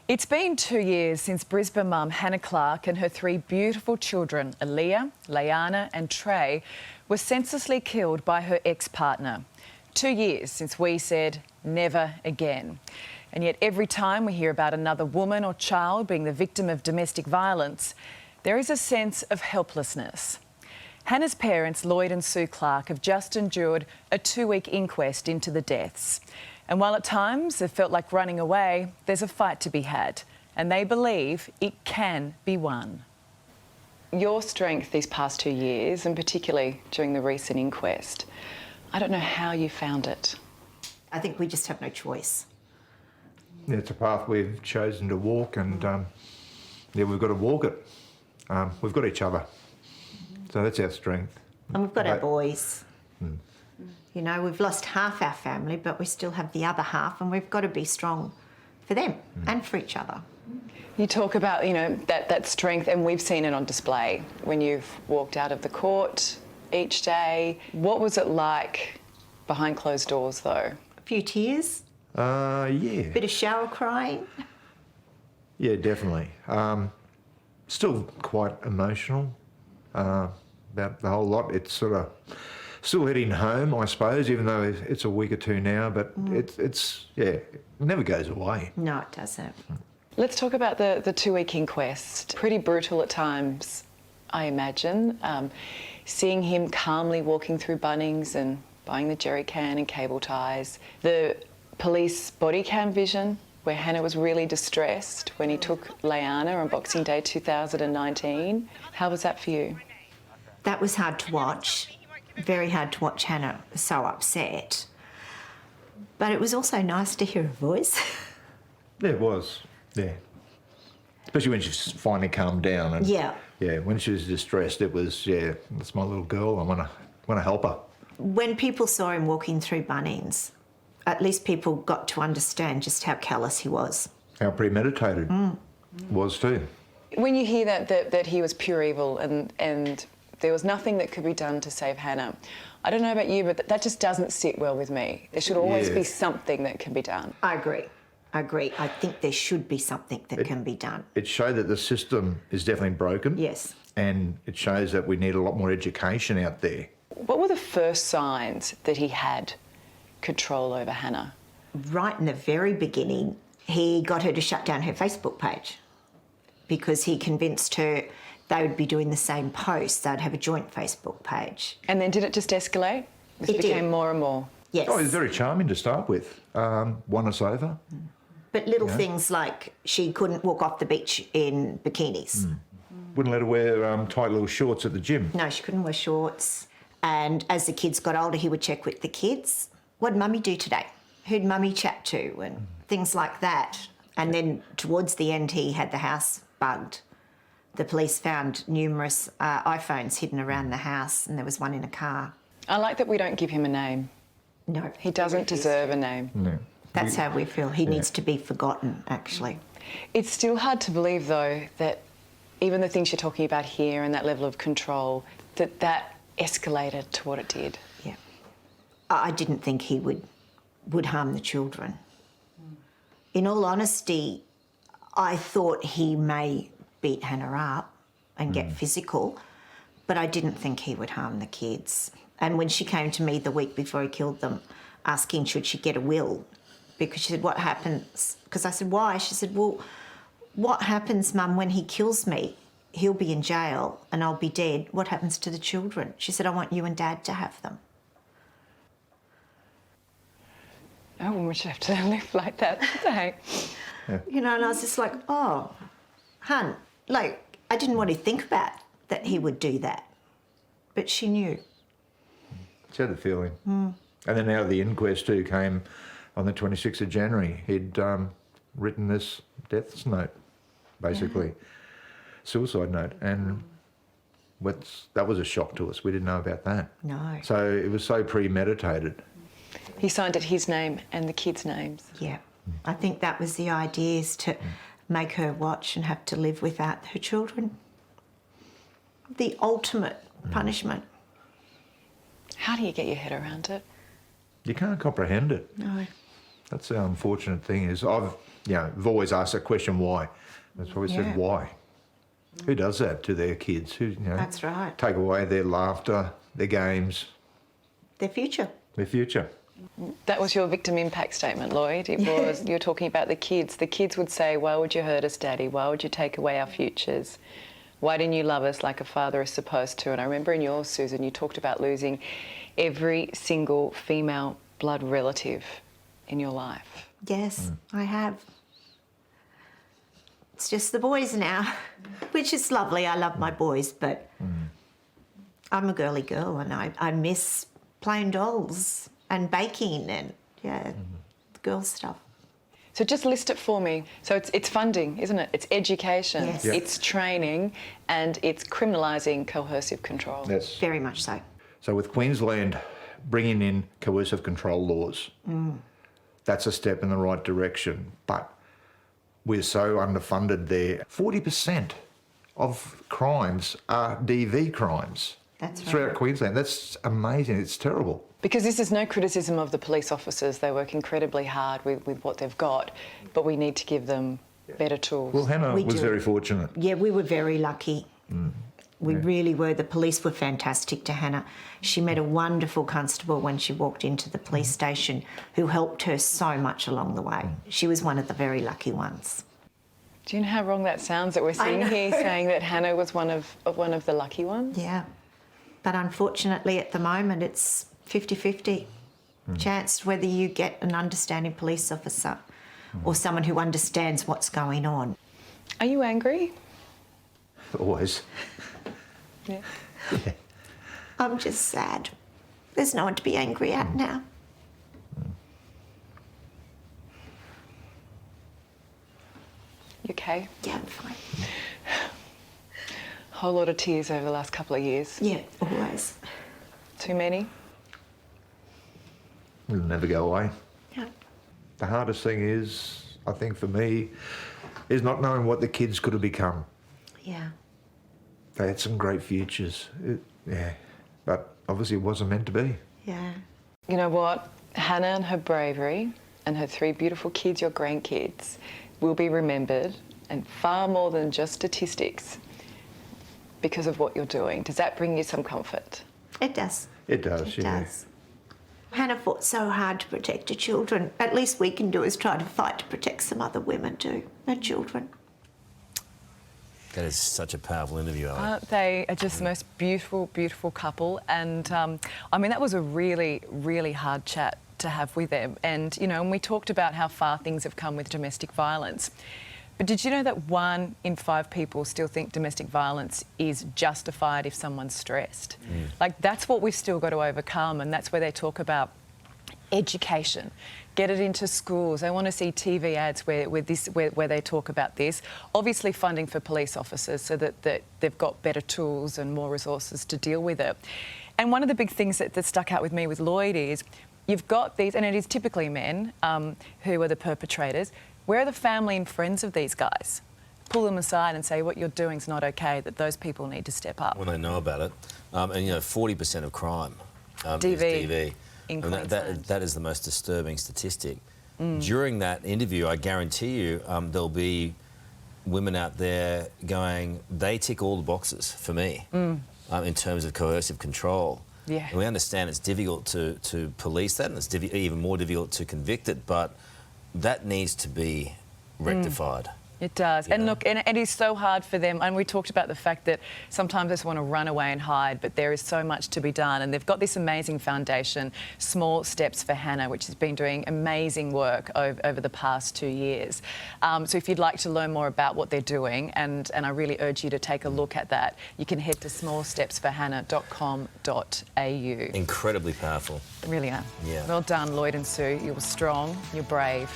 It's been 2 years since Brisbane mum Hannah Clark and her 3 beautiful children, Aaliyah, Layana and Trey, were senselessly killed by her ex-partner. 2 years since we said never again. And yet every time we hear about another woman or child being the victim of domestic violence, there is a sense of helplessness. Hannah's parents, Lloyd and Sue Clark, have just endured a 2-week inquest into the deaths. And while at times it felt like running away, there's a fight to be had, and they believe it can be won. Your strength these past 2 years, and particularly during the recent inquest, I don't know how you found it. I think we just have no choice. Yeah, it's a path we've chosen to walk, and we've got to walk it. We've got each other, so that's our strength. And we've got our boys. You know, we've lost half our family, but we still have the other half, and we've got to be strong for them and for each other. You talk about, you know, that strength, and we've seen it on display when you've walked out of the court each day. What was it like behind closed doors, though? A few tears. Yeah. Bit of shower crying. Yeah, definitely. Still quite emotional about the whole lot. It's sort of still heading home, I suppose, even though it's a week or two now, but it never goes away. No, it doesn't. Let's talk about the 2-week inquest. Pretty brutal at times, I imagine. Seeing him calmly walking through Bunnings and buying the jerry can and cable ties. The police body cam vision where Hannah was really distressed when he took Layana on Boxing Day 2019. How was that for you? That was hard to watch. Very hard to watch Hannah so upset. But it was also nice to hear her voice. Yeah, it was. Yeah. Especially when she's finally calmed down. And Yeah, when she was distressed, it was, that's my little girl. I want to help her. when people saw him walking through Bunnings, at least people got to understand just how callous he was. How premeditated was too. When you hear that he was pure evil and there was nothing that could be done to save Hannah, I don't know about you, but that just doesn't sit well with me. There should always be something that can be done. I agree. I think there should be something that can be done. It showed that the system is definitely broken. Yes. And it shows that we need a lot more education out there. What were the first signs that he had control over Hannah? Right in the very beginning, he got her to shut down her Facebook page because he convinced her they would be doing the same posts. They'd have a joint Facebook page. And then did it just escalate? It became more and more. Yes. Oh, he was very charming to start with. Won us over. But little things like she couldn't walk off the beach in bikinis. Wouldn't let her wear tight little shorts at the gym. No, she couldn't wear shorts. And as the kids got older, he would check with the kids. What'd Mummy do today? Who'd Mummy chat to? And things like that. And then towards the end, he had the house bugged. The police found numerous iPhones hidden around the house, and there was one in a car. I like that we don't give him a name. No. He doesn't deserve a name. No. That's how we feel. He needs to be forgotten, actually. It's still hard to believe, though, that even the things you're talking about here and that level of control, that escalated to what it did. Yeah. I didn't think he would harm the children. In all honesty, I thought he may beat Hannah up and get physical, but I didn't think he would harm the kids. And when she came to me the week before he killed them, asking should she get a will, because she said, what happens? Because I said, why? She said, well, what happens, Mum, when he kills me? He'll be in jail and I'll be dead. What happens to the children? She said, I want you and Dad to have them. No one should have to live like that, today. You know, and I was just like, oh, hun, like, I didn't want to think about that he would do that. But she knew. She had the feeling. And then out of the inquest too came on the 26th of January. He'd written this death note, basically. Suicide note. And that was a shock to us. We didn't know about that. No. So it was so premeditated. He signed it his name and the kids' names. Yeah. I think that was the idea, is to make her watch and have to live without her children. The ultimate punishment. How do you get your head around it? You can't comprehend it. No. That's the unfortunate thing is I've you know, I've always asked that question, why? That's why we Yeah. said, why? Who does that to their kids? Who, you know, That's right. take away their laughter, their games, Their future. their future. That was your victim impact statement, Lloyd. It was, you were talking about the kids. The kids would say, why would you hurt us, Daddy? Why would you take away our futures? Why didn't you love us like a father is supposed to? And I remember in yours, Susan, you talked about losing every single female blood relative in your life. Yes, I have. It's just the boys now, which is lovely. I love my boys, but I'm a girly girl and I miss playing dolls and baking and, the girl stuff. So just list it for me. So it's funding, isn't it? It's education, Yes. Yep. it's training, and it's criminalising coercive control. Yes. Very much so. So with Queensland bringing in coercive control laws, that's a step in the right direction. But we're so underfunded there. 40% of crimes are DV crimes. That's right. Throughout Queensland. That's amazing. It's terrible. Because this is no criticism of the police officers. They work incredibly hard with what they've got, but we need to give them better tools. Well, Hannah We was do. very fortunate. Yeah, we were very lucky. We really were. The police were fantastic to Hannah. She met a wonderful constable when she walked into the police station who helped her so much along the way. She was one of the very lucky ones. Do you know how wrong that sounds that we're sitting know. here saying that Hannah was one of the lucky ones? Yeah. But unfortunately at the moment it's 50-50 chance whether you get an understanding police officer or someone who understands what's going on. Are you angry? Always. Yeah. I'm just sad. There's no one to be angry at now. You okay? Yeah, I'm fine. Whole lot of tears over the last couple of years. Yeah, always. Too many? It'll never go away. Yeah. The hardest thing is, I think for me, is not knowing what the kids could have become. Yeah. They had some great futures. But obviously it wasn't meant to be. Yeah. You know what? Hannah and her bravery and her 3 beautiful kids, your grandkids, will be remembered, and far more than just statistics, because of what you're doing. Does that bring you some comfort? It does. It does, It yeah. does. Hannah fought so hard to protect her children. At least we can do is try to fight to protect some other women too, her children. That is such a powerful interview, Ali. Aren't they are just the most beautiful, beautiful couple? And I mean, that was a really, really hard chat to have with them. And, you know, and we talked about how far things have come with domestic violence. But did you know that 1 in 5 people still think domestic violence is justified if someone's stressed? Like, that's what we've still got to overcome, and that's where they talk about education. Get it into schools. They want to see TV ads where they talk about this. Obviously funding for police officers so that they've got better tools and more resources to deal with it. And one of the big things that stuck out with me with Lloyd is you've got these, and it is typically men who are the perpetrators. Where are the family and friends of these guys? Pull them aside and say what you're doing is not okay, that those people need to step up. When they know about it. And, you know, 40% of crime is DV DV. in And Queensland. that is the most disturbing statistic. During that interview, I guarantee you there'll be women out there going, they tick all the boxes for me in terms of coercive control. Yeah. And we understand it's difficult to police that, and it's even more difficult to convict it, but that needs to be rectified. It does. And Yeah. look, and it is so hard for them. And we talked about the fact that sometimes they just want to run away and hide, but there is so much to be done. And they've got this amazing foundation, Small Steps for Hannah, which has been doing amazing work over the past 2 years. So if you'd like to learn more about what they're doing, and I really urge you to take a look at that, you can head to smallstepsforhannah.com.au. Incredibly powerful. Really are. Yeah. Well done, Lloyd and Sue. You were strong, you're brave.